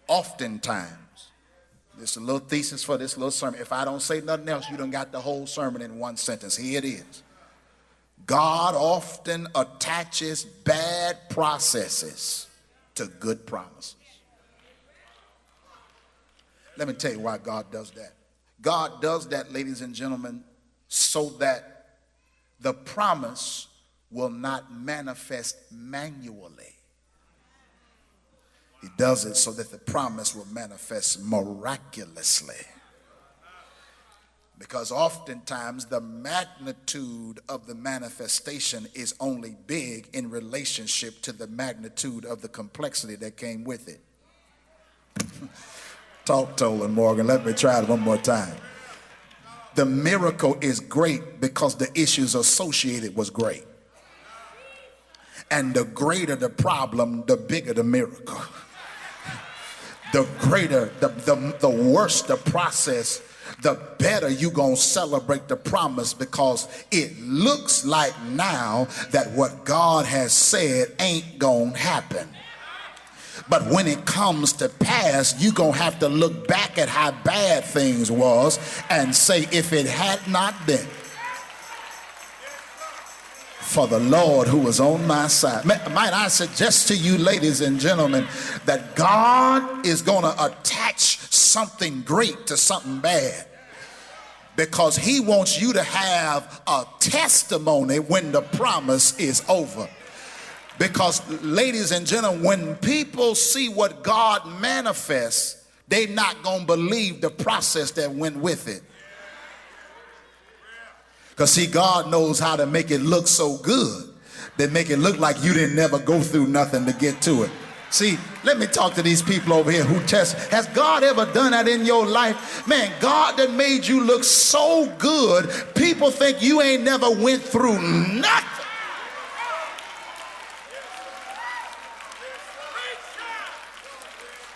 Oftentimes, this is a little thesis for this little sermon. If I don't say nothing else, you done got the whole sermon in one sentence. Here it is. God often attaches bad processes to good promises. Let me tell you why God does that. God does that, ladies and gentlemen, so that the promise will not manifest manually. He does it so that the promise will manifest miraculously. Because oftentimes the magnitude of the manifestation is only big in relationship to the magnitude of the complexity that came with it. Talk, Tolan, Morgan. Let me try it one more time. The miracle is great because the issues associated was great. And the greater the problem, the bigger the miracle. The greater, the worse the process, the better you gonna celebrate the promise, because it looks like now that what God has said ain't gonna happen. But when it comes to pass, you gonna have to look back at how bad things was and say, if it had not been for the Lord who was on my side. Might I suggest to you, ladies and gentlemen, that God is going to attach something great to something bad, because he wants you to have a testimony when the promise is over. Because, ladies and gentlemen, when people see what God manifests, they're not going to believe the process that went with it. Because see, God knows how to make it look so good that make it look like you didn't never go through nothing to get to it. See, let me talk to these people over here who test. Has God ever done that in your life? Man, God that made you look so good, people think you ain't never went through nothing.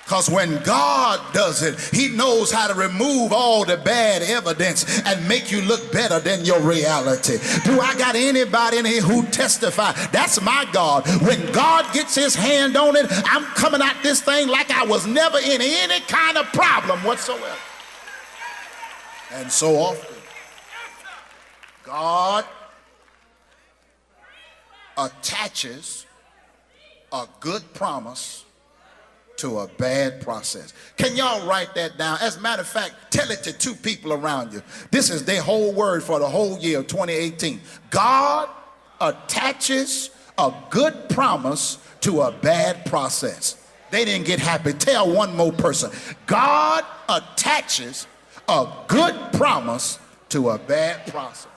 Because when God does it, he knows how to remove all the bad evidence and make you look better than your reality. Do I got anybody in here who testify? That's my God. When God gets his hand on it, I'm coming out this thing like I was never in any kind of problem whatsoever. And so often, God attaches a good promise to a bad process. Can y'all write that down? As a matter of fact, tell it to two people around you. This is their whole word for the whole year of 2018. God attaches a good promise to a bad process. They didn't get happy. Tell one more person. God attaches a good promise to a bad process.